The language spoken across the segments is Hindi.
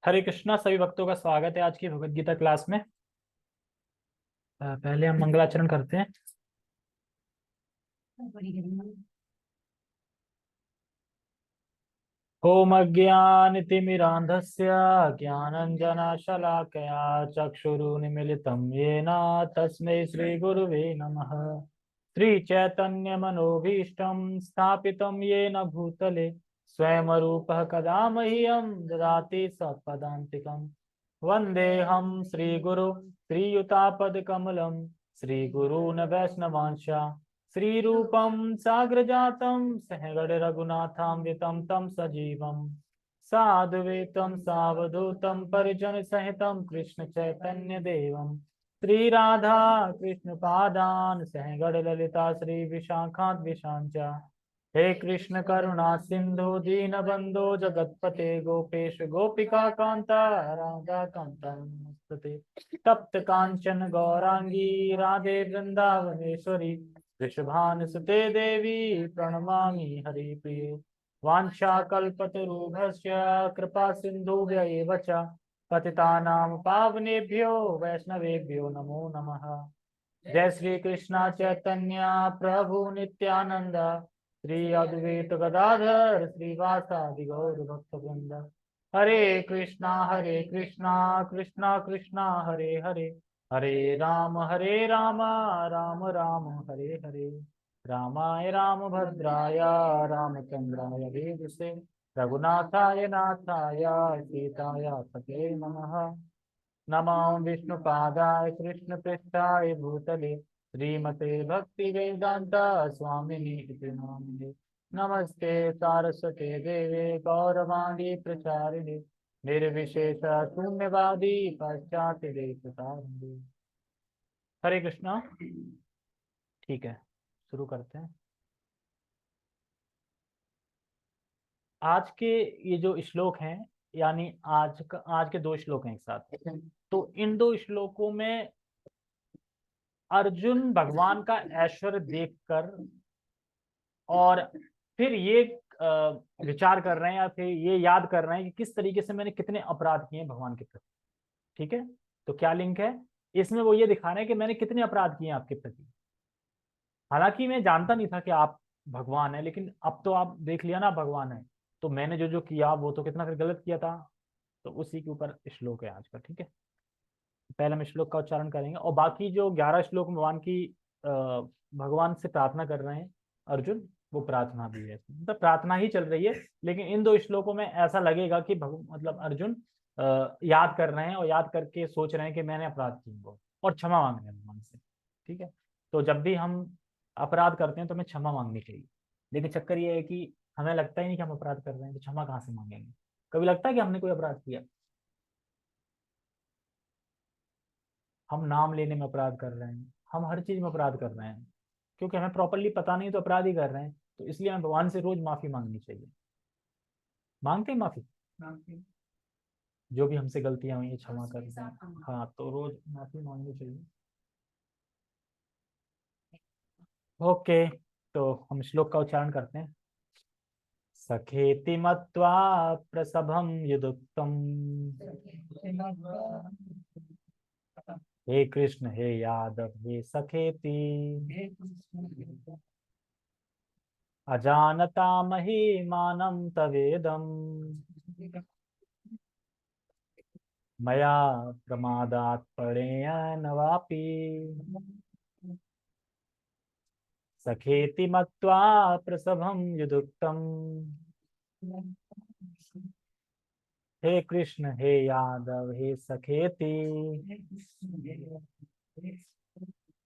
हरे कृष्णा। सभी भक्तों का स्वागत है आज की भगवत गीता क्लास में। पहले हम मंगलाचरण करते हैं। ओम अज्ञानतिमिरान्धस्य ज्ञानञ्जनशलाकया चक्षुरुन्मीलितं येन तस्मै श्रीगुरुवे नमः। श्रीचैतन्यमनोभीष्टं स्थापितं येन भूतले स्वयं रूपः कदा मह्यं ददाति सत्पदान्तिकम्। वन्देऽहं श्रीगुरु श्रीयुतापदकमलं श्रीगुरून् वैष्णवांश्च श्रीरूपं साग्रजातं सहगण रघुनाथान्वितं तं सजीवं साद्वैतं सावधूतं परिजन सहितं कृष्ण चैतन्य देवं श्रीराधा कृष्ण पादान सहगण ललिता श्री विशाखान्विशांच। हे कृष्ण करुणा सिंधु दीनबंधो जगतपते गोपेश गोपिका कांता राधा कांता नमस्ते। तप्त कांचन गौरांगी राधे वृंदावनेश्वरी वृषभानुसुते देवी प्रणमामि हरिप्रिये। वाञ्छाकल्पतरुभ्यश्च कृपा सिन्धुभ्य एव च पतितानां पावनेभ्यो वैष्णवेभ्यो नमो नमः। जय श्री कृष्ण चैतन्य प्रभु नित्यानंद श्री अद्वैत गदाधर श्रीवासादि गौर भक्तवृंद। हरे कृष्णा कृष्णा कृष्णा हरे हरे हरे राम राम राम हरे हरे। रामाय रामभद्राय रामचंद्राय वेदसे रघुनाथाय नाथाय सीताय पते नमः। नमो विष्णुपादाय कृष्णपृष्ठाय भूतले श्रीमते भक्ति वेदांत स्वामिनि इति नामिने। नमस्ते सारस्वते देवे गौरवाणी प्रचारिणे निर्विशेष शून्यवादी पाश्चात्य देशतारिणे। हरे कृष्णा। ठीक है, शुरू करते हैं। आज के ये जो श्लोक हैं, यानी आज के दो श्लोक हैं एक साथ। तो इन दो श्लोकों में अर्जुन भगवान का ऐश्वर्य देखकर और फिर ये विचार कर रहे हैं या फिर ये याद कर रहे हैं कि किस तरीके से मैंने कितने अपराध किए भगवान के प्रति। ठीक है, तो क्या लिंक है इसमें? वो ये दिखा रहे हैं कि मैंने कितने अपराध किए आपके प्रति। हालांकि मैं जानता नहीं था कि आप भगवान है, लेकिन अब तो आप देख लिया ना भगवान है, तो मैंने जो जो किया वो तो कितना फिर गलत किया था। तो उसी के ऊपर श्लोक है आज का। ठीक है, पहले हम श्लोक का उच्चारण करेंगे और बाकी जो 11 श्लोक भगवान की भगवान से प्रार्थना कर रहे हैं अर्जुन, वो प्रार्थना भी है, मतलब प्रार्थना ही चल रही है। लेकिन इन दो श्लोकों में ऐसा लगेगा कि मतलब अर्जुन याद कर रहे हैं और याद करके सोच रहे हैं कि मैंने अपराध किए वो, और क्षमा मांग रहे हैं भगवान से। ठीक है, तो जब भी हम अपराध करते हैं तो हमें क्षमा मांगनी चाहिए। लेकिन चक्कर ये है कि हमें लगता ही नहीं कि हम अपराध कर रहे हैं, तो क्षमा कहाँ से मांगेंगे? कभी लगता है कि हमने कोई अपराध किया? हम नाम लेने में अपराध कर रहे हैं, हम हर चीज में अपराध कर रहे हैं, क्योंकि हमें प्रॉपरली पता नहीं तो अपराध ही कर रहे हैं। तो इसलिए हमें भगवान से रोज माफी मांगनी चाहिए। मांगते हैं माफी, जो भी हमसे गलतियां हुई हैं क्षमा कर दें। हाँ, तो रोज माफी मांगनी चाहिए। ओके, तो हम श्लोक का उच्चारण करते हैं। सखेति मत्वा प्रसभं यदुक्तम् हे कृष्ण हे यादव हे सखेति अजानता महिमानं तवेदम् मया प्रमादात् प्रणयेन वापि सखेति मत्वा प्रसभं यदुक्तम्। हे कृष्ण हे यादव हे सखेति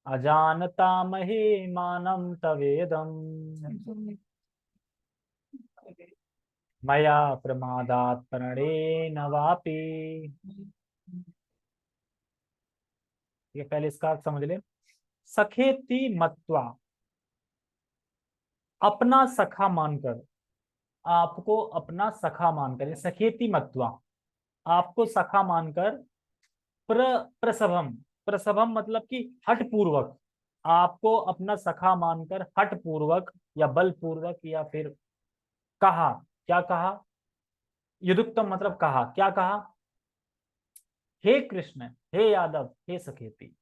अजानता महिमानं तवेदम् मया प्रमादात् प्रणयेन वापि। ये पहले इसका अर्थ समझ ले। सखेति मत्वा, अपना सखा मानकर, आपको अपना सखा मानकर, सखेति मत्वा, आपको सखा मानकर, प्रसभम, प्रसभम मतलब कि हठ पूर्वक, आपको अपना सखा मानकर हठ पूर्वक या बल पूर्वक या फिर कहा। क्या कहा? युद्धुक्तम मतलब कहा। क्या कहा? हे कृष्ण, हे यादव, हे सखेती।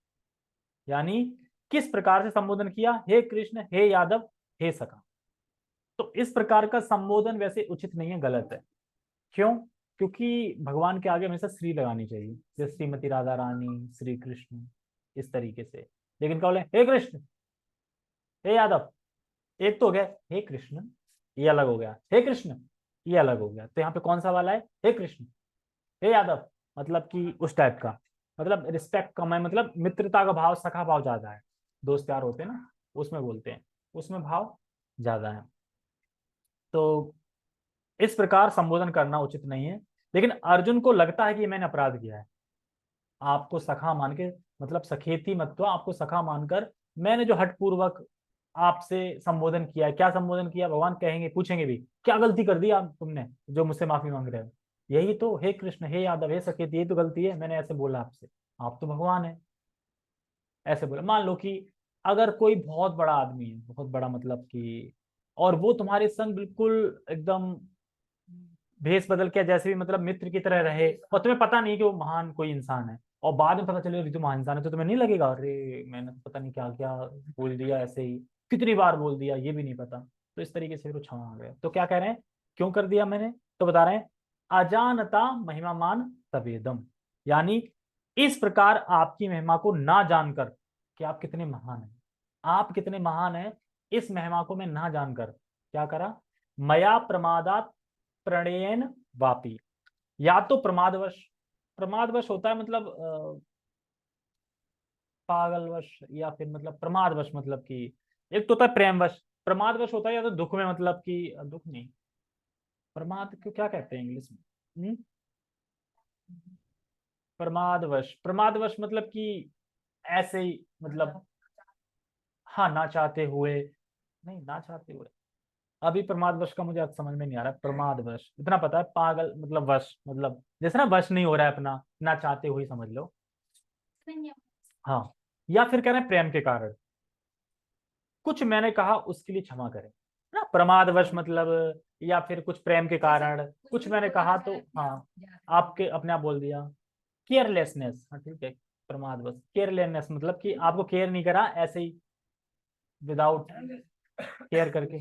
यानी किस प्रकार से संबोधन किया, हे कृष्ण, हे यादव, हे सखा। तो इस प्रकार का संबोधन वैसे उचित नहीं है, गलत है। क्यों? क्योंकि भगवान के आगे हमेशा श्री लगानी चाहिए, जैसे श्रीमती राधा रानी, श्री कृष्ण, इस तरीके से। लेकिन क्या बोले, हे कृष्ण, हे यादव, एक तो हो गया हे कृष्ण, ये अलग हो गया, हे कृष्ण, ये अलग हो गया। तो यहाँ पे कौन सा वाला है, हे कृष्ण, हे यादव, मतलब कि उस टाइप का, मतलब रिस्पेक्ट कम है, मतलब मित्रता का भाव, सखा भाव ज्यादा है। दोस्त यार होते हैं ना, उसमें बोलते हैं, उसमें भाव ज्यादा है। तो इस प्रकार संबोधन करना उचित नहीं है। लेकिन अर्जुन को लगता है कि मैंने अपराध किया है, आपको सखा मान के, मतलब सखेती मत, तो आपको सखा मानकर मैंने जो हठपूर्वक आपसे संबोधन किया है। क्या संबोधन किया, भगवान कहेंगे, पूछेंगे भी, क्या गलती कर दी आप तुमने जो मुझसे माफी मांग रहे हो। यही तो, हे कृष्ण, हे यादव, हे सखेती, यही तो गलती है, मैंने ऐसे बोला आपसे, आप तो भगवान है। ऐसे बोला। मान लो कि अगर कोई बहुत बड़ा आदमी है, बहुत बड़ा मतलब कि, और वो तुम्हारे संग बिल्कुल एकदम भेष बदल के जैसे भी, मतलब मित्र की तरह रहे, और तुम्हें पता नहीं कि वो महान कोई इंसान है, और बाद में पता चले ये तो महान इंसान है, तो तुम्हें नहीं लगेगा अरे मैंने तो पता नहीं क्या क्या बोल दिया, ऐसे ही कितनी बार बोल दिया ये भी नहीं पता। तो इस तरीके से फिर वो क्षमा आ गया। तो क्या कह रहे हैं, क्यों कर दिया मैंने, तो बता रहे हैं, अजानता महिमा मान तवेदम। यानी इस प्रकार आपकी महिमा को ना जानकर कि आप कितने महान हैं, आप कितने महान हैं, इस महिमा को मैं ना जानकर क्या करा, मया प्रमादात प्रणयन वापी। या तो प्रमादवश, प्रमादवश होता है मतलब पागलवश, या फिर मतलब प्रमादवश मतलब कि, एक तो होता है प्रेमवश, प्रमादवश होता है या तो दुख में, मतलब कि दुख नहीं, प्रमाद को क्या कहते हैं इंग्लिश में, प्रमादवश, प्रमादवश मतलब कि ऐसे ही, मतलब हाँ ना चाहते हुए, नहीं ना चाहते हुए, अभी प्रमादवश का मुझे आज समझ में नहीं आ रहा है। प्रमादवश इतना पता है, पागल मतलब वश, मतलब जैसे ना वश नहीं हो रहा है अपना, ना चाहते हुए समझ लो। हाँ, या फिर कह रहे हैं प्रेम के कारण, कुछ मैंने कहा उसके लिए क्षमा करें, ना प्रमादवश मतलब, या फिर कुछ प्रेम के कारण कुछ मैंने कहा तो हाँ, आपके अपने आप बोल दिया। केयरलेसनेस, हाँ ठीक है, प्रमादवश केयरलेसनेस मतलब कि आपको केयर नहीं करा, ऐसे ही विदाउट केयर करके,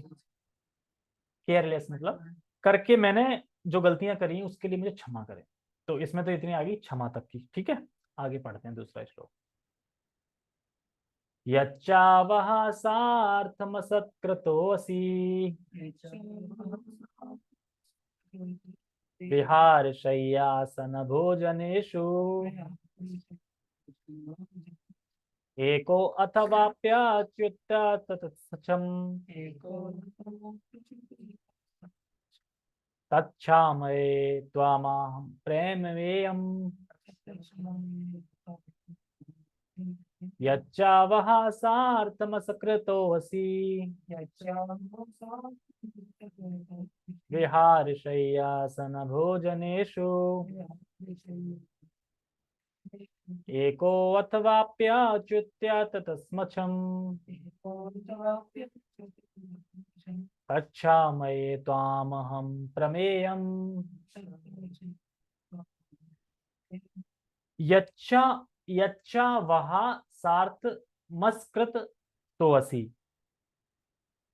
केयरलेस मतलब करके मैंने जो गलतियां करी हैं उसके लिए मुझे क्षमा करें। तो इसमें तो इतनी आ गई क्षमा तक की, ठीक है। आगे पढ़ते हैं दूसरा श्लोक। यच्चावः सार्थमसत्कृतोऽसि विहारशय्यासन भोजनेषु एको अथवाप्यच्युत तत्सचम् तच्छामये त्वामहं प्रेममेयम् यच्चावः सार्थमसकृतोऽसि विहारशय्यासन भोजनेषु एको अथवाप्यच्युत्य ततस्मच्छम् तच्छामये त्वामहं प्रमेयम् यच्चा, यच्चा वहा सार्थ मस्कृत तो असी।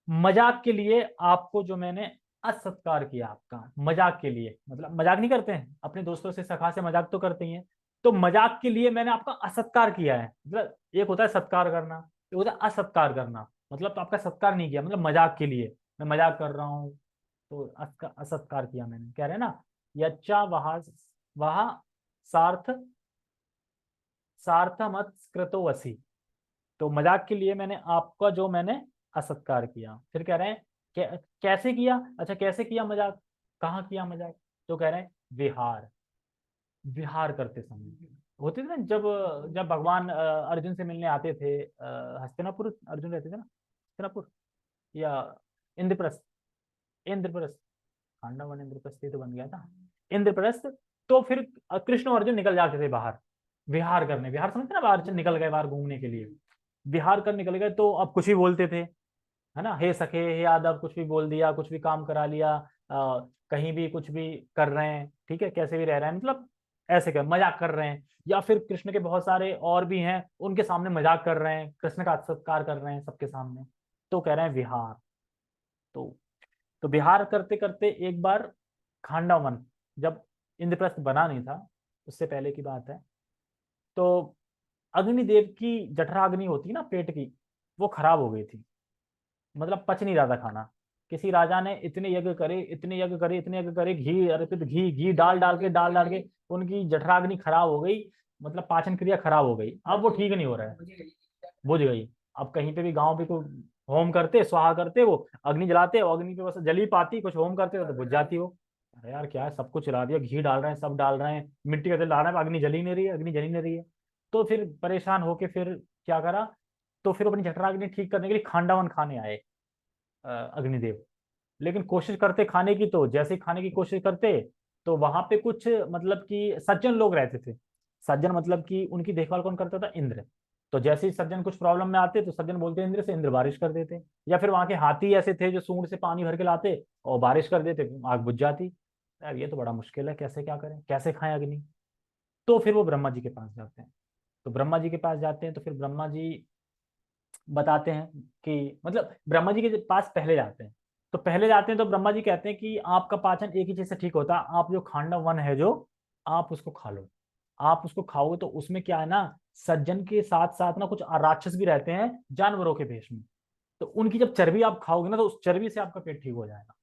मजाक के लिए आपको जो मैंने असत्कार किया, आपका मजाक के लिए, मतलब मजाक नहीं करते हैं अपने दोस्तों से, सखा से मजाक तो करते ही हैं, तो मजाक के लिए मैंने आपका असत्कार किया है। मतलब एक होता है सत्कार करना, एक होता है असत्कार करना, मतलब तो आपका सत्कार नहीं किया, मतलब मजाक के लिए मैं मजाक कर रहा हूँ, तो असत्कार किया मैंने, कह रहे हैं ना। यच्चा वहा, वहा सार्थ, सार्थमत्कृतो वसी। तो मजाक के लिए मैंने आपका जो मैंने असत्कार किया। फिर कह रहे हैं कैसे किया, अच्छा कैसे किया मजाक, कहाँ किया मजाक, तो कह रहे हैं विहार, विहार करते समय होते थे ना, जब जब भगवान अर्जुन से मिलने आते थे, हस्तिनापुर अर्जुन रहते थे ना, हस्तिनापुर या इंद्रप्रस्थ, इंद्रप्रस्थ, पांडव इंद्रप्रस्थ ही तो बन गया था, इंद्रप्रस्थ। तो फिर कृष्ण और अर्जुन निकल जाते थे बाहर विहार करने, विहार समझते ना, बाहर निकल गए बाहर घूमने के लिए, विहार कर निकल गए, तो अब कुछ भी बोलते थे, है ना, हे सखे, हे यादव, कुछ भी बोल दिया, कुछ भी काम करा लिया, कहीं भी कुछ भी कर रहे हैं, ठीक है, कैसे भी रह रहे हैं, मतलब ऐसे कर मजाक कर रहे हैं, या फिर कृष्ण के बहुत सारे और भी हैं, उनके सामने मजाक कर रहे हैं, कृष्ण का सत्कार कर रहे हैं सबके सामने, तो कह रहे हैं विहार। तो विहार करते करते एक बार खांडा वन, जब इंद्रप्रस्थ बना नहीं था, उससे पहले की बात है, तो अग्निदेव की जठराग्नि होती ना पेट की, वो खराब हो गई थी, मतलब पच नहीं रहा था खाना। किसी राजा ने इतने यज्ञ करे, इतने यज्ञ करे, इतने यज्ञ करे, घी अर्पित, घी घी डाल डाल के उनकी जठराग्नि खराब हो गई, मतलब पाचन क्रिया खराब हो गई। अब वो ठीक नहीं हो रहा है, बुझ गई। अब कहीं पे भी गांव पे कोई होम करते, स्वाहा करते, वो अग्नि जलाते, और अग्नि पे बस जली पाती, कुछ होम करते तो बुझ जाती वो। अरे यार क्या है, सब कुछ जला दिया, घी डाल रहे हैं, सब डाल रहे हैं, मिट्टी का तेल डाल रहे हैं, अग्नि जली नहीं रही है, अग्नि जली नहीं रही है। तो फिर परेशान होके फिर क्या करा, तो फिर अपनी जठराग्नि ठीक करने के लिए खांडावन खाने आए अग्निदेव। लेकिन कोशिश करते खाने की, तो जैसे ही खाने की कोशिश करते, तो वहां पे कुछ मतलब कि सज्जन लोग रहते थे। सज्जन मतलब कि उनकी देखभाल कौन करता था, इंद्र। तो जैसे ही सज्जन कुछ प्रॉब्लम में आते, तो सज्जन बोलते इंद्र से, इंद्र बारिश कर देते। या फिर वहां के हाथी ऐसे थे जो सूंड से पानी भर के लाते और बारिश कर देते, आग बुझ जाती। यार ये तो बड़ा मुश्किल है, कैसे क्या करें, कैसे खाएं अग्नि। तो फिर वो ब्रह्मा जी के पास जाते हैं। तो ब्रह्मा जी के पास जाते हैं, तो फिर ब्रह्मा जी बताते हैं कि, मतलब ब्रह्मा जी के पास पहले जाते हैं। तो पहले जाते हैं तो ब्रह्मा जी कहते हैं कि आपका पाचन एक ही चीज से ठीक होता है, आप जो खांडव वन है जो, आप उसको खा लो। आप उसको खाओगे तो उसमें क्या है ना, सज्जन के साथ साथ ना कुछ राक्षस भी रहते हैं जानवरों के भेष में। तो उनकी जब चर्बी आप खाओगे ना, तो उस चर्बी से आपका पेट ठीक हो जाएगा।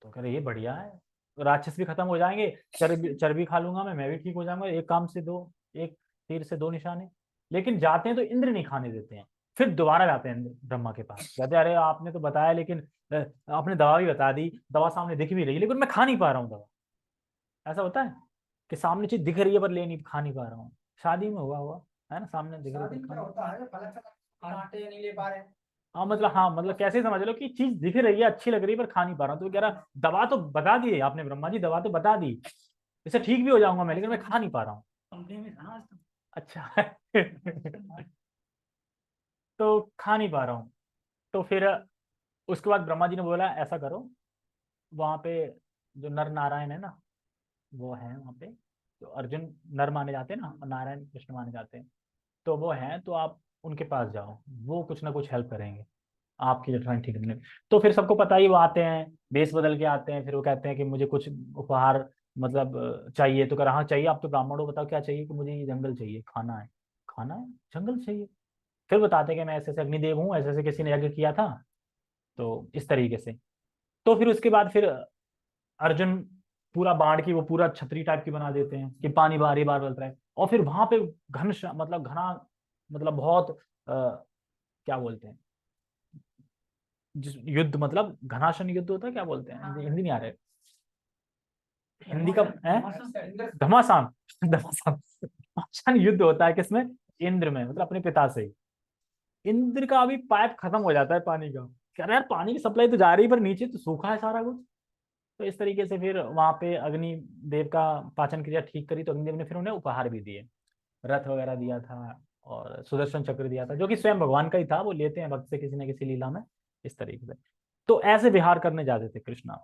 तो कह रहे ये बढ़िया है, राक्षस भी खत्म हो जाएंगे, चर्बी चर्बी खा लूंगा मैं भी ठीक हो जाऊंगा, एक काम से दो, एक तीर से दो निशाने। लेकिन जाते हैं तो इंद्र नहीं खाने देते हैं। फिर दोबारा जाते हैं ब्रह्मा के पास, कहते हैं अरे आपने तो बताया, लेकिन आपने दवा भी बता दी, दवा सामने दिख भी रही है, लेकिन मैं खा नहीं पा रहा हूँ दवा। ऐसा होता है कि सामने चीज दिख रही है पर ले नहीं, खा नहीं पा रहा हूँ। शादी में हुआ हुआ है ना, सामने दिख रही है पर होता है कांटे नहीं ले पा रहे। हाँ मतलब, हाँ मतलब कैसे समझ लो कि चीज दिख रही है, अच्छी लग रही है, पर खा नहीं पा रहा हूँ। तो वो कह रहा दवा तो बता दी है आपने ब्रह्मा जी, दवा तो बता दी, इससे ठीक भी हो जाऊंगा मैं, लेकिन मैं खा नहीं पा रहा हूँ। कंपनी में था आज तक। अच्छा तो खा नहीं पा रहा हूँ। तो फिर उसके बाद ब्रह्मा जी ने बोला ऐसा करो, वहां पे जो नर नारायण है ना, वो है वहां पे, तो अर्जुन नर माने जाते हैं ना, और नारायण कृष्ण माने जाते हैं। तो वो हैं, तो आप उनके पास जाओ, वो कुछ ना कुछ हेल्प करेंगे आपकी जठराग्नि ठीक करने में। तो फिर सबको पता ही, वो आते हैं, बेस बदल के आते हैं, फिर वो कहते हैं कि मुझे कुछ उपहार मतलब चाहिए। तो कह रहा हाँ चाहिए, आप तो ब्राह्मण हो, बताओ क्या चाहिए। कि मुझे ये जंगल चाहिए, खाना है, खाना है, जंगल चाहिए। फिर बताते हैं कि मैं ऐसे ऐसे अग्निदेव हूँ, ऐसे ऐसे किसी ने यज्ञ किया था, तो इस तरीके से। तो फिर उसके बाद फिर अर्जुन पूरा बाढ़ की वो पूरा छतरी टाइप की बना देते हैं कि पानी बारी बार बदल रहा है। और फिर वहां पे मतलब घना, मतलब बहुत क्या बोलते हैं, जिस युद्ध, मतलब घनाशन युद्ध होता है, क्या बोलते हैं, हिंदी नहीं आ रहे, हिंदी का है, घमासान घमासान घमासान युद्ध होता है किसमें, इंद्र में, मतलब अपने पिता से ही। इंद्र का अभी पाइप खत्म हो जाता है पानी का, कह रहे यार पानी की सप्लाई तो जा रही है, पर नीचे तो सूखा है सारा कुछ। तो इस तरीके से फिर वहां पे अग्नि देव का पाचन क्रिया ठीक करी, तो अग्निदेव ने फिर उन्हें उपहार भी दिए, रथ वगैरह दिया था, और सुदर्शन चक्र दिया था, जो कि स्वयं भगवान का ही था, वो लेते हैं भक्त से किसी न किसी लीला में, इस तरीके से। तो ऐसे विहार करने जाते थे कृष्णा।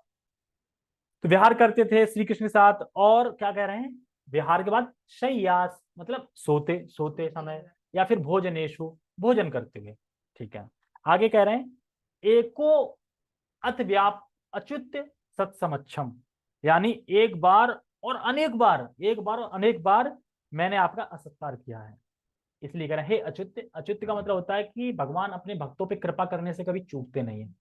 तो विहार करते थे श्री कृष्ण के साथ। और क्या कह रहे हैं, विहार के बाद शय्यास, मतलब सोते सोते समय, या फिर भोजनेशु, भोजन करते हुए। ठीक है, आगे कह रहे हैं एको अथ व्याप अच्युत सत्समक्षम, यानी एक बार और अनेक बार, एक बार और अनेक बार मैंने आपका असत्कार किया है। इसलिए कह रहे हैं हे अच्युत। अच्युत का मतलब होता है कि भगवान अपने भक्तों पे कृपा करने से कभी चूकते नहीं है,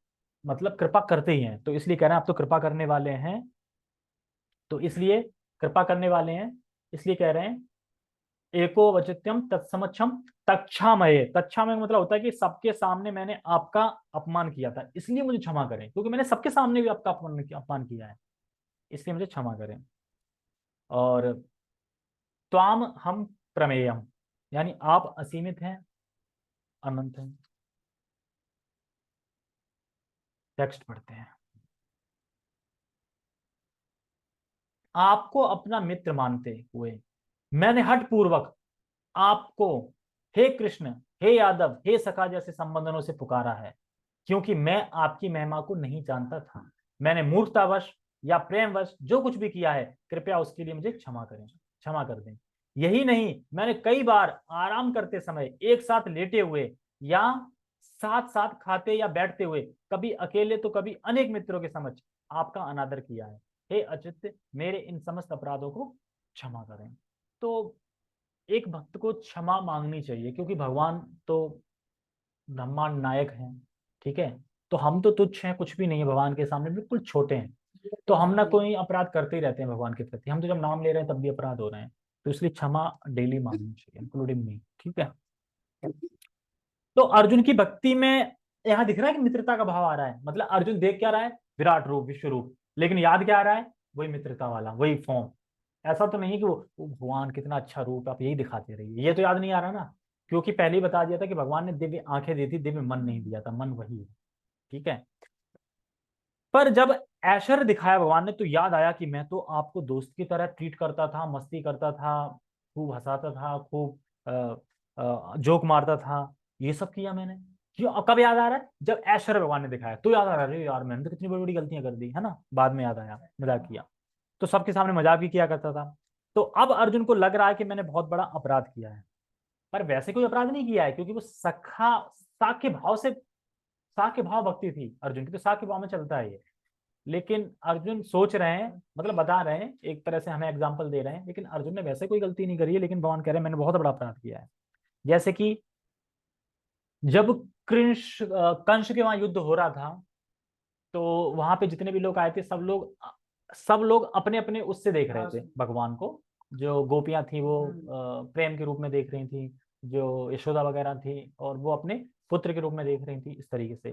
मतलब कृपा करते ही हैं। तो इसलिए कह रहे हैं आप तो कृपा करने वाले हैं, तो इसलिए कृपा करने वाले हैं, इसलिए कह रहे हैं एको वचित्यम तत्समक्षम तक्षामये। तक्षामय मतलब होता है कि सबके सामने मैंने आपका अपमान किया था, इसलिए मुझे क्षमा करें, क्योंकि मैंने सबके सामने भी आपका अपमान किया है, इसलिए मुझे क्षमा करें। और त्वाम हम प्रमेयम, यानी आप असीमित हैं, अनंत हैं। टेक्स्ट पढ़ते हैं। आपको अपना मित्र मानते हुए मैंने हठ पूर्वक आपको हे कृष्ण, हे यादव, हे सखा जैसे संबोधनों से पुकारा है, क्योंकि मैं आपकी महिमा को नहीं जानता था। मैंने मूर्खतावश या प्रेमवश जो कुछ भी किया है, कृपया उसके लिए मुझे क्षमा करें। क्षमा कर दें। यही नहीं, मैंने कई बार आराम करते समय, एक साथ लेटे हुए या साथ साथ खाते या बैठते हुए, कभी अकेले तो कभी अनेक मित्रों के समक्ष आपका अनादर किया है। हे अच्युत, मेरे इन समस्त अपराधों को क्षमा करें। तो एक भक्त को क्षमा मांगनी चाहिए, क्योंकि भगवान तो ब्रह्मांड नायक हैं, ठीक है। तो हम तो तुच्छ हैं, कुछ भी नहीं है भगवान के सामने, बिल्कुल छोटे हैं। तो हम ना कोई अपराध करते ही रहते हैं भगवान के प्रति। हम तो जब नाम ले रहे हैं तब भी अपराध हो रहे हैं, तो इसलिए क्षमा डेली मांगनी चाहिए, इंक्लूडिंग मी, ठीक है। तो अर्जुन की भक्ति में यहाँ दिख रहा है कि मित्रता का भाव आ रहा है। मतलब अर्जुन देख क्या रहा है, विराट रूप, विश्व रूप, लेकिन याद क्या आ रहा है, वही मित्रता वाला, वही फॉर्म। ऐसा तो नहीं है कि वो भगवान कितना अच्छा रूप, आप यही दिखाते रहिए, ये तो याद नहीं आ रहा ना, क्योंकि पहले ही बता दिया था कि भगवान ने दिव्य आंखें दी थी, दिव्य मन नहीं दिया था, मन वही है, ठीक है। पर जब ऐश्वर्य दिखाया भगवान ने, तो याद आया कि मैं तो आपको दोस्त की तरह ट्रीट करता था, मस्ती करता था, खूब हंसाता था, खूब जोक मारता था, ये सब किया मैंने। क्यों, कब याद आ रहा है, जब ऐश्वर्य भगवान ने दिखाया तो याद आ रहा है, अरे यार मैंने तो कितनी बड़ी बड़ी गलतियां कर दी है ना, बाद में याद आया, मजाक किया। तो सबके सामने मजाक भी किया करता था। तो अब अर्जुन को लग रहा है कि मैंने बहुत बड़ा अपराध किया है, पर वैसे कोई अपराध नहीं किया है, क्योंकि वो सखा साख्य भाव से, साख्य भाव भक्ति थी अर्जुन की, तो साख्य भाव में चलता है ये। लेकिन अर्जुन सोच रहे हैं, मतलब बता रहे हैं, एक तरह से हमें एग्जाम्पल दे रहे हैं, लेकिन अर्जुन ने वैसे कोई गलती नहीं करी है, लेकिन भगवान कह रहे हैं मैंने बहुत बड़ा अपराध किया है। जैसे कि जब कंस के वहां युद्ध हो रहा था, तो वहां पे जितने भी लोग आए थे, सब लोग अपने अपने उससे देख रहे थे भगवान को। जो गोपियां थी वो प्रेम के रूप में देख रही थी, जो यशोदा वगैरह थी, और वो अपने पुत्र के रूप में देख रही थी, इस तरीके से।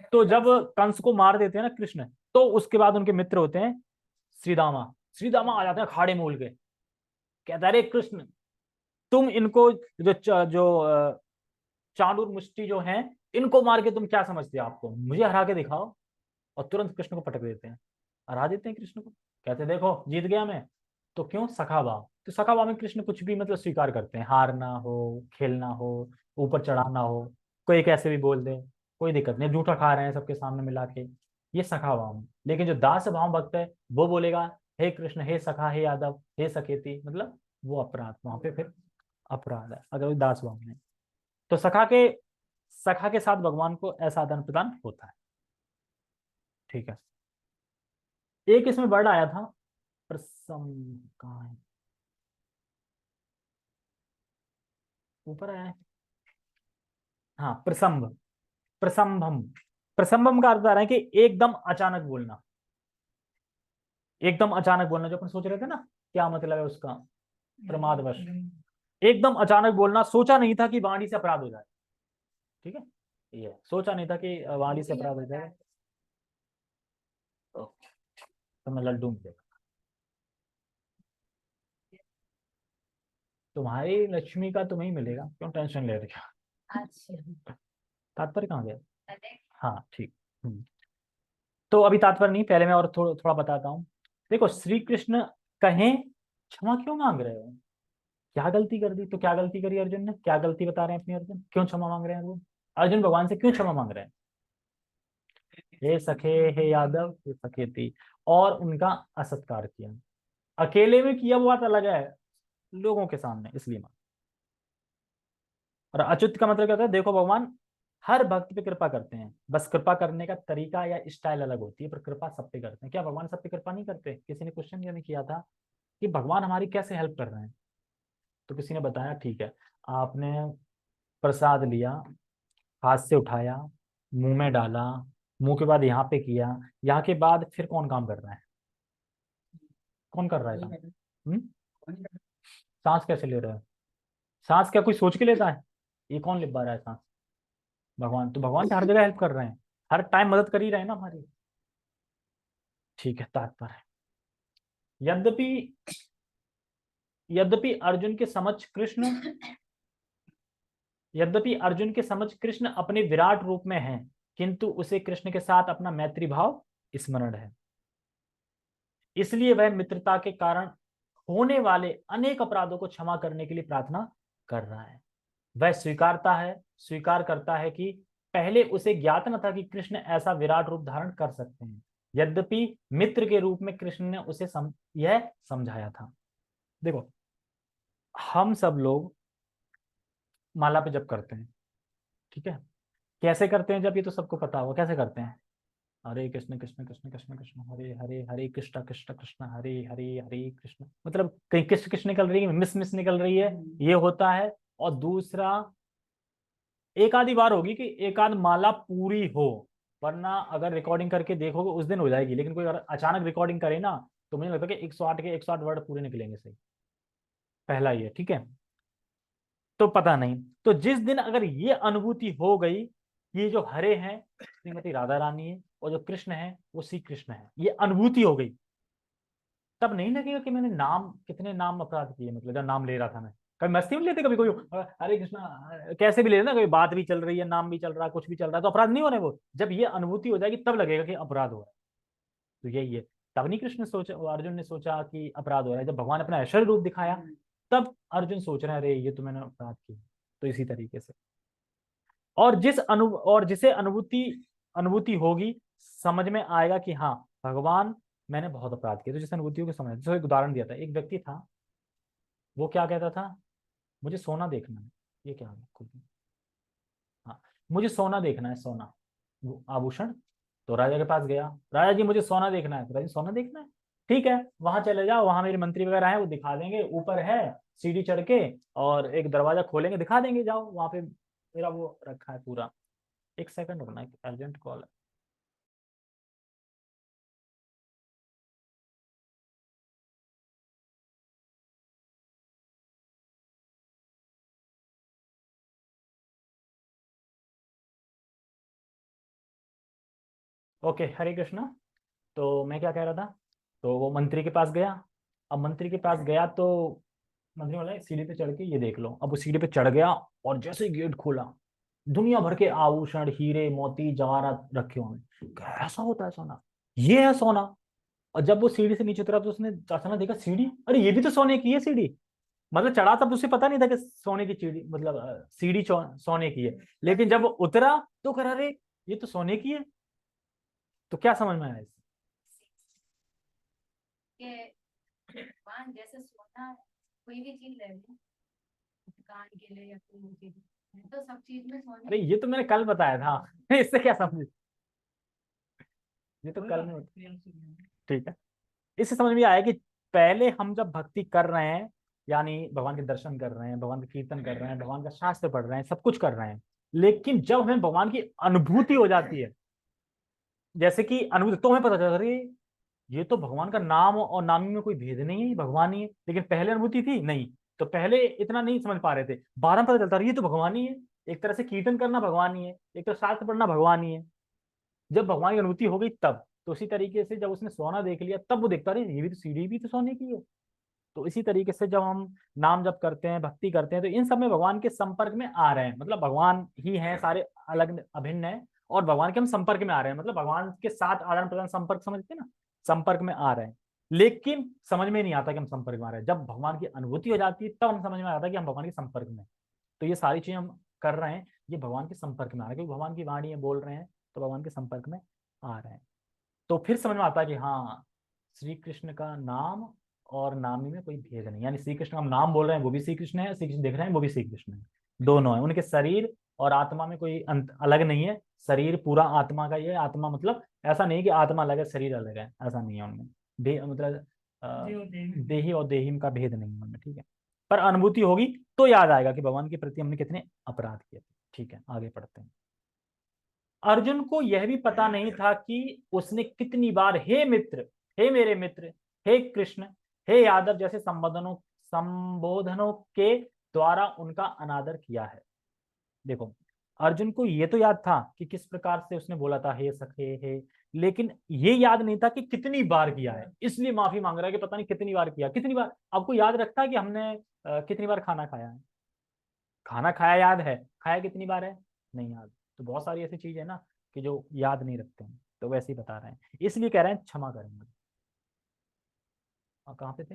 तो जब कंस को मार देते हैं ना कृष्ण, तो उसके बाद उनके मित्र होते हैं श्रीदामा। श्रीदामा आ जाते हैं खाड़े मूल के, कहता है अरे कृष्ण, तुम इनको जो चाणूर मुष्टि जो हैं, इनको मार के तुम क्या समझते हो, आपको मुझे हरा के दिखाओ। और तुरंत कृष्ण को पटक देते हैं, हरा देते हैं कृष्ण को, कहते हैं देखो जीत गया मैं। तो क्यों, सखा भाव। तो सखा भाव में कृष्ण कुछ भी मतलब स्वीकार करते हैं, हारना हो, खेलना हो, ऊपर चढ़ाना हो, कोई कैसे भी बोल दे, कोई दिक्कत नहीं, जूठा खा रहे हैं सबके सामने मिला के, ये सखा भाव में। लेकिन जो दास भाव भक्त है, वो बोलेगा हे कृष्ण, हे सखा, हे यादव, हे सखेती, मतलब वो अपराध, वहां पे फिर अपराध है अगर वो दास भाव में। तो सखा के साथ भगवान को ऐसा आदान प्रदान होता है, ठीक है। एक इसमें वर्ड आया था, प्रसम, कहाँ है, ऊपर आया है, हाँ, प्रसंभ, प्रसंभम। प्रसंभम का अर्थ आ रहा है कि एकदम अचानक बोलना, एकदम अचानक बोलना, जो अपन सोच रहे थे ना क्या मतलब है उसका, प्रमादवश, एकदम अचानक बोलना, सोचा नहीं था कि वाणी से अपराध हो जाए, ठीक है। ये सोचा नहीं था कि वाणी से अपराध हो जाए। तो मैं लड्डू में देखा, तुम्हारी लक्ष्मी का तुम्हें ही मिलेगा, क्यों टेंशन ले रही हो। अच्छा, तात्पर्य कहाँ गया, हाँ ठीक। तो अभी तात्पर्य नहीं, पहले मैं और थोड़ा बताता हूँ। देखो, श्री कृष्ण कहें क्षमा क्यों मांग रहे हो, क्या गलती कर दी, तो क्या गलती करी अर्जुन ने, क्या गलती बता रहे हैं अपनी, अर्जुन क्यों क्षमा मांग रहे हैं, अर्जुन अर्जुन भगवान से क्यों क्षमा मांग रहे हैं, हे सखे, हे यादव, हे सखेती, और उनका असत्कार किया, अकेले में किया वो बात अलग है, लोगों के सामने, इसलिए मांग। और अच्युत का मतलब क्या होता है, देखो भगवान हर भक्त पे कृपा करते हैं, बस कृपा करने का तरीका या स्टाइल अलग होती है, पर कृपा सब पे करते हैं। क्या भगवान सब पे कृपा नहीं करते, किसी ने क्वेश्चन नहीं किया था कि भगवान हमारी कैसे हेल्प कर रहे हैं, तो किसी ने बताया ठीक है, आपने प्रसाद लिया, हाथ से उठाया, मुंह में डाला, मुंह के बाद यहाँ पे किया, यहाँ के बाद फिर कौन काम कर रहा है, कौन कर रहा है काम, सांस कैसे ले रहे हो, सांस क्या कोई सोच के लेता है, ये कौन ले पा रहा है सांस, भगवान। तो भगवान तो हर जगह हेल्प कर रहे हैं, हर टाइम मदद कर ही रहे हैं ना हमारी, ठीक है। तात्पर्य, यद्यपि यद्यपि अर्जुन के समक्ष कृष्ण यद्यपि अर्जुन के समक्ष कृष्ण अपने विराट रूप में हैं, किंतु उसे कृष्ण के साथ अपना मैत्री भाव स्मरण है, इसलिए वह मित्रता के कारण होने वाले अनेक अपराधों को क्षमा करने के लिए प्रार्थना कर रहा है। वह स्वीकार करता है कि पहले उसे ज्ञात न था कि कृष्ण ऐसा विराट रूप धारण कर सकते हैं, यद्यपि मित्र के रूप में कृष्ण ने उसे यह समझाया था। देखो, हम सब लोग माला पे जप करते हैं, ठीक है। कैसे करते हैं जब, ये तो सबको पता होगा कैसे करते हैं। हरे कृष्ण कृष्ण कृष्ण कृष्ण कृष्ण हरे हरे, हरे कृष्ण कृष्ण कृष्ण हरे हरे, हरे कृष्ण, मतलब कहीं कृष्ण कृष्ण निकल रही है, मिस मिस निकल रही है, ये होता है। और दूसरा, एक आधी बार होगी कि एक आध माला पूरी हो, वरना अगर रिकॉर्डिंग करके देखोगे उस दिन हो जाएगी, लेकिन कोई अगर अचानक रिकॉर्डिंग करे ना, तो मुझे लगता है कि 108 के 108 वर्ड पूरे निकलेंगे सही। पहला ये, ठीक है। तो पता नहीं, तो जिस दिन अगर ये अनुभूति हो गई, ये जो हरे हैं श्रीमती राधा रानी है, और जो कृष्ण है वो श्री कृष्ण है, ये अनुभूति हो गई, तब नहीं लगेगा कि मैंने नाम, कितने नाम अपराध किए, मतलब जब नाम ले रहा था मैं, कभी मस्ती में लेते, कभी कोई हरे कृष्णा कैसे भी ले ना, कभी बात भी चल रही है, नाम भी चल रहा है, कुछ भी चल रहा है, तो अपराध नहीं हो रहे वो, जब ये अनुभूति हो जाएगी तब लगेगा कि अपराध हो रहा है। तो यही है, तब नहीं कृष्ण सोचा, अर्जुन ने सोचा कि अपराध हो रहा है, जब भगवान अपना ऐश्वर्य रूप दिखाया तब अर्जुन सोच रहे हैं अरे ये तो मैंने अपराध किया। तो इसी तरीके से, और जिसे अनुभूति अनुभूति होगी, समझ में आएगा कि हाँ भगवान, मैंने बहुत अपराध किए, तो जिस अनुभूति को समझ, जैसे एक उदाहरण दिया था, एक व्यक्ति था, वो क्या कहता था, मुझे सोना देखना है, ये क्या है खुद में? हाँ, मुझे सोना देखना है, सोना, वो आभूषण। तो राजा के पास गया, राजा जी मुझे सोना देखना है, तो राजा जी सोना देखना है, ठीक है, वहां चले जाओ, वहां मेरे मंत्री वगैरह हैं, वो दिखा देंगे, ऊपर है सीढ़ी चढ़ के, और एक दरवाजा खोलेंगे, दिखा देंगे, जाओ वहां पे, मेरा वो रखा है पूरा। एक सेकंड रुकना, एक अर्जेंट कॉल है। ओके, हरे कृष्णा। तो मैं क्या कह रहा था, तो वो मंत्री के पास गया, अब मंत्री के पास गया तो मंत्री बोला सीढ़ी पे चढ़ के ये देख लो, अब वो सीढ़ी पे चढ़ गया, और जैसे ही गेट खोला, दुनिया भर के आभूषण, हीरे मोती जवाहरात रखे हुए, कैसा होता है सोना, ये है सोना। और जब वो सीढ़ी से नीचे उतरा तो उसने अचानक देखा सीढ़ी, अरे ये भी तो सोने की है सीढ़ी, मतलब चढ़ा तब उसे पता नहीं था कि सोने की सीढ़ी, मतलब सीढ़ी सोने की है, लेकिन जब वो उतरा तो कह रहा अरे ये तो सोने की है। तो क्या समझ में आया इससे? कि भगवान जैसे सोना, कोई भी चीज ले लो, कान के लिए या कोई भी चीज, तो सब चीज में सोने। अरे ये तो मैंने कल बताया था इससे क्या समझ, ये तो कल में ठीक है। इससे समझ में आया कि पहले हम जब भक्ति कर रहे हैं, यानी भगवान के दर्शन कर रहे हैं, भगवान का कीर्तन कर रहे हैं, भगवान का शास्त्र पढ़ रहे हैं, सब कुछ कर रहे हैं, लेकिन जब हमें भगवान की अनुभूति हो जाती है, जैसे कि अनुभूति, तो हमें पता चलता है अरे ये तो भगवान का नाम और नामी में कोई भेद नहीं है, ये भगवान ही है, लेकिन पहले अनुभूति थी नहीं, तो पहले इतना नहीं समझ पा रहे थे, बाद में पता चलता ये तो भगवान ही है, एक तरह से कीर्तन करना भगवान ही है, एक तरह शास्त्र पढ़ना भगवान ही है, जब भगवान की अनुभूति हो गई तब। तो इसी तरीके से जब उसने सोना देख लिया तब वो देखता रहे ये भी तो, सीढ़ी भी तो सोने की है। तो इसी तरीके से जब हम नाम जप करते हैं, भक्ति करते हैं, तो इन सब में भगवान के संपर्क में आ रहे हैं, मतलब भगवान ही हैं सारे, अलग अभिन्न है, और भगवान के हम संपर्क में आ रहे हैं, मतलब भगवान के साथ आदान प्रदान संपर्क, समझते हैं ना, संपर्क में आ रहे हैं। लेकिन समझ में नहीं आता कि हम संपर्क में आ रहे हैं, जब भगवान की अनुभूति हो जाती है तब हम समझ में आता है कि हम भगवान के संपर्क में हैं। तो ये सारी चीजें हम कर रहे हैं, ये भगवान के संपर्क में आ रहे हैं, क्योंकि भगवान की वाणी है, बोल रहे हैं, तो भगवान के संपर्क में आ रहे हैं। तो फिर समझ में आता है कि हाँ, श्री कृष्ण का नाम और नामी में कोई भेद नहीं, यानी श्री कृष्ण हम नाम बोल रहे हैं वो भी श्री कृष्ण है, श्री कृष्ण देख रहे हैं वो भी श्री कृष्ण है, दोनों है, उनके शरीर और आत्मा में कोई अलग नहीं है, शरीर पूरा आत्मा का ही है, आत्मा मतलब ऐसा नहीं कि आत्मा अलग है शरीर अलग है, ऐसा नहीं है उनमें, मतलब देही और देही का भेद नहीं है उनमें, ठीक है। पर अनुभूति होगी तो याद आएगा कि भगवान के प्रति हमने कितने अपराध किए थे। ठीक है, आगे पढ़ते हैं। अर्जुन को यह भी पता नहीं था कि उसने कितनी बार हे मित्र, हे मेरे मित्र, हे कृष्ण, हे यादव जैसे संबोधनों के द्वारा उनका अनादर किया है। देखो, अर्जुन को ये तो याद था कि किस प्रकार से उसने बोला था हे सखे हे, लेकिन ये याद नहीं था कि कितनी बार किया है, इसलिए माफी मांग रहा है कि पता नहीं कितनी बार किया, कितनी बार। आपको याद रखता है कि हमने कितनी बार खाना खाया है? खाना खाया याद है, खाया कितनी बार है नहीं याद। तो बहुत सारी ऐसी चीज है ना कि जो याद नहीं रखते हैं, तो वैसे ही बता रहे हैं, इसलिए कह रहे हैं क्षमा करेंगे। और कहाँ पे थे?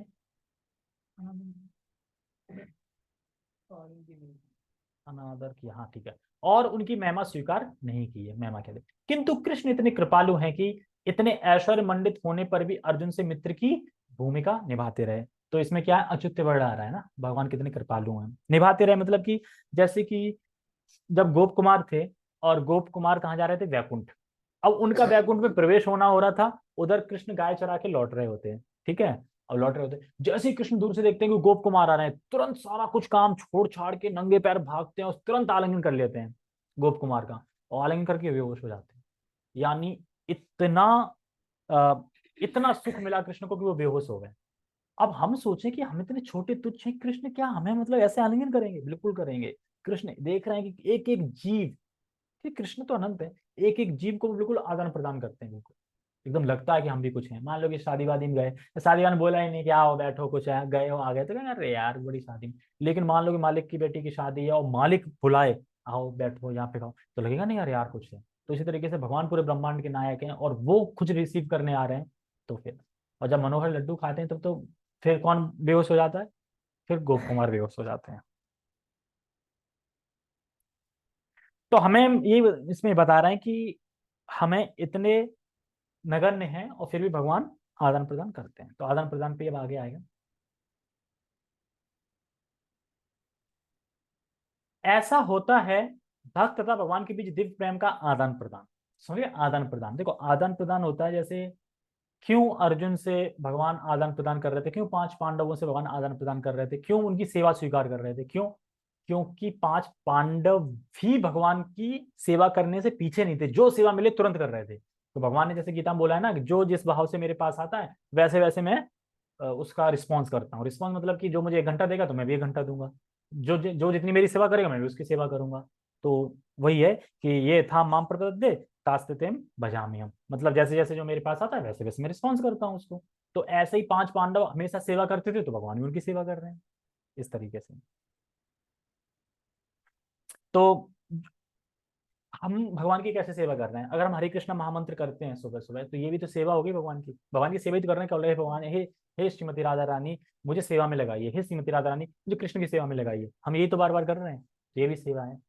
अनादर किया, हाँ ठीक है, और उनकी महिमा स्वीकार नहीं की है, महिमा कहते। किंतु कृष्ण इतने कृपालु हैं कि इतने ऐश्वर्य मंडित होने पर भी अर्जुन से मित्र की भूमिका निभाते रहे। तो इसमें क्या है, अच्युत्य वर्ड आ रहा है ना, भगवान कितने कृपालु हैं, निभाते रहे, मतलब कि जैसे कि जब गोप कुमार थे और गोप कुमार कहाँ जा रहे थे, वैकुंठ। अब उनका वैकुंठ में प्रवेश होना हो रहा था, उधर कृष्ण गाय चरा के लौट रहे होते हैं, ठीक है, अब लौट रहे होते हैं, जैसे ही कृष्ण दूर से देखते हैं कि गोप कुमार आ रहे हैं, तुरंत सारा कुछ काम छोड़ छाड़ के नंगे पैर भागते हैं और तुरंत आलिंगन कर लेते हैं गोप कुमार का, और आलिंगन करके बेहोश हो जाते हैं। यानी इतना अ, इतना सुख मिला कृष्ण को कि वो बेहोश हो गए। अब हम सोचें कि हम इतने छोटे तुच्छ हैं, कृष्ण क्या हमें मतलब ऐसे आलिंगन करेंगे? बिल्कुल करेंगे। कृष्ण देख रहे हैं कि एक एक जीव, कि कृष्ण तो अनंत है, एक एक जीव को बिल्कुल आदान प्रदान करते हैं, बिल्कुल एकदम लगता है कि हम भी कुछ हैं। मान लो कि शादी वादी में गए, शादी वाले बोला ही नहीं कि आओ बैठो कुछ है, गए हो आ गए तो कहेंगे अरे यार बड़ी शादी में। लेकिन मान लो कि मालिक की बेटी की शादी है और मालिक बुलाए, आओ बैठो यहाँ पे खाओ, तो लगेगा नहीं यार यार कुछ है। तो इसी तरीके से भगवान पूरे ब्रह्मांड के नायक हैं और वो कुछ रिसीव करने आ रहे हैं, तो फिर, और जब मनोहर लड्डू खाते हैं तब तो फिर कौन बेहोश हो जाता है? फिर गोप कुमार बेहोश हो जाते हैं। तो हमें ये इसमें बता रहे हैं कि हमें इतने नगण्य हैं और फिर भी भगवान आदान प्रदान करते हैं। तो आदान प्रदान पे अब आगे आएगा। ऐसा होता है भक्त तथा भगवान के बीच दिव्य प्रेम का आदान प्रदान। समझिए, आदान प्रदान, देखो आदान प्रदान होता है जैसे क्यों अर्जुन से भगवान आदान प्रदान कर रहे थे, क्यों पांच पांडवों से भगवान आदान प्रदान कर रहे थे, क्यों उनकी सेवा स्वीकार कर रहे थे, क्यों? क्योंकि पांच पांडव भी भगवान की सेवा करने से पीछे नहीं थे, जो सेवा मिले तुरंत कर रहे थे। तो भगवान ने जैसे गीता में बोला है ना कि जो जिस भाव से मेरे पास आता है वैसे वैसे मैं उसका रिस्पॉन्स करता हूँ। रिस्पॉन्स मतलब कि जो मुझे 1 घंटा देगा तो मैं भी 1 घंटा दूंगा, जो जितनी मेरी सेवा करेगा मैं भी उसकी सेवा करूंगा। तो वही है कि ये था माम प्रपद्ये तास्ते तेम भजामि हम, मतलब जैसे जैसे जो मेरे पास आता है वैसे वैसे मैं रिस्पॉन्स करता हूँ उसको। तो ऐसे ही पांच पांडव हमेशा सेवा करते थे, तो भगवान भी उनकी सेवा कर रहे हैं इस तरीके से। तो हम भगवान की कैसे सेवा कर रहे हैं? अगर हम हरे कृष्ण महामंत्र करते हैं सुबह सुबह, तो ये भी तो सेवा होगी भगवान की। भगवान की सेवा ही तो कर रहे हैं, क्या बोल रहे हैं भगवान, हे श्रीमती राधा रानी मुझे सेवा में लगाइए, हे श्रीमती राधा रानी मुझे कृष्ण की सेवा में लगाइए, हम यही तो बार बार कर रहे हैं, तो ये भी सेवा है।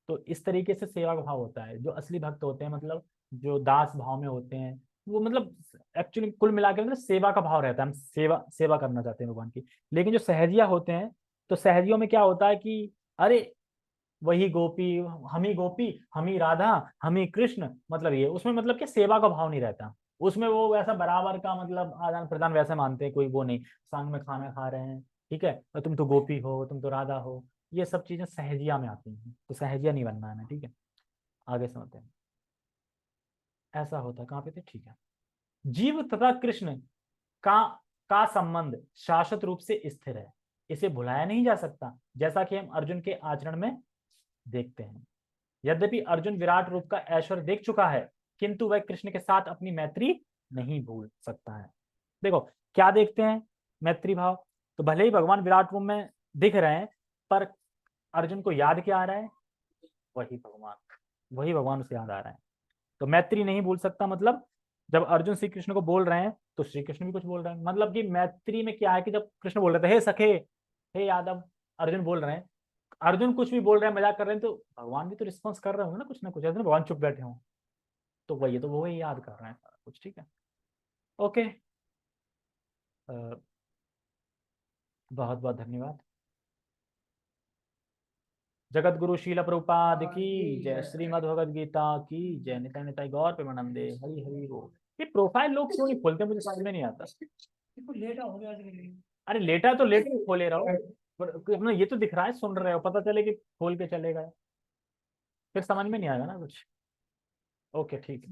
तो इस तरीके से सेवा का भाव होता है। जो असली भक्त होते हैं, मतलब जो दास भाव में होते हैं, वो मतलब एक्चुअली कुल मिला के मतलब सेवा का भाव रहता है, हम सेवा सेवा करना चाहते हैं भगवान की। लेकिन जो सहजिया होते हैं, तो सहजियों में क्या होता है कि अरे वही गोपी हम ही राधा हम ही कृष्ण, मतलब ये उसमें मतलब कि सेवा का भाव नहीं रहता। उसमें वो वैसा बराबर का मतलब आदान प्रदान वैसे मानते हैं, कोई वो नहीं, संग में खाना खा रहे हैं, ठीक है, तो तुम तो गोपी हो, तुम तो राधा हो, ये सब चीजें सहजिया में आती हैं, तो सहजिया नहीं बनना है, ठीक है। आगे समझते हैं। ऐसा होता है, कहाँ पे थे, ठीक है। जीव तथा कृष्ण का का संबंध शाश्वत रूप से स्थिर है, इसे भुलाया नहीं जा सकता, जैसा कि हम अर्जुन के आचरण में देखते हैं। यद्यपि अर्जुन विराट रूप का ऐश्वर्य देख चुका है, किंतु वह कृष्ण के साथ अपनी मैत्री नहीं भूल सकता है। देखो क्या देखते हैं, मैत्री भाव। तो भले ही भगवान विराट रूप में दिख रहे हैं, पर अर्जुन को याद क्या आ रहा है? वही भगवान, वही भगवान उसे याद आ रहा है। तो मैत्री नहीं भूल सकता, मतलब जब अर्जुन श्री कृष्ण को बोल रहे हैं तो श्री कृष्ण भी कुछ बोल रहे हैं। मतलब कि मैत्री में क्या है कि जब कृष्ण बोल रहे थे हे सखे हे यादव, अर्जुन बोल रहे हैं, अर्जुन कुछ भी बोल रहे हैं, मजाक कर रहे हैं, तो भगवान भी तो रिस्पॉन्स कर रहे होंगे ना कुछ, ऐसे ना भगवान चुप बैठे हों। तो वही तो वो ही याद कर रहे हैं सारा कुछ, ठीक है। ओके, बहुत बहुत धन्यवाद। जगत गुरु शील प्रभुपाद की जय, श्रीमद् भगवद गीता की जय, निताय निताय गौर प्रेमानंदे, हरि हरि बोल। ये प्रोफाइल लोग क्यों नहीं खोलते, मुझे समझ में नहीं आता। लेटा हो गया आज के लिए। अरे लेटा तो लेटे ही खोले रहो, पर अपना ये तो दिख रहा है सुन रहे हो, पता चले कि खोल के चले गए, फिर समझ में नहीं आएगा ना कुछ। ओके ठीक है।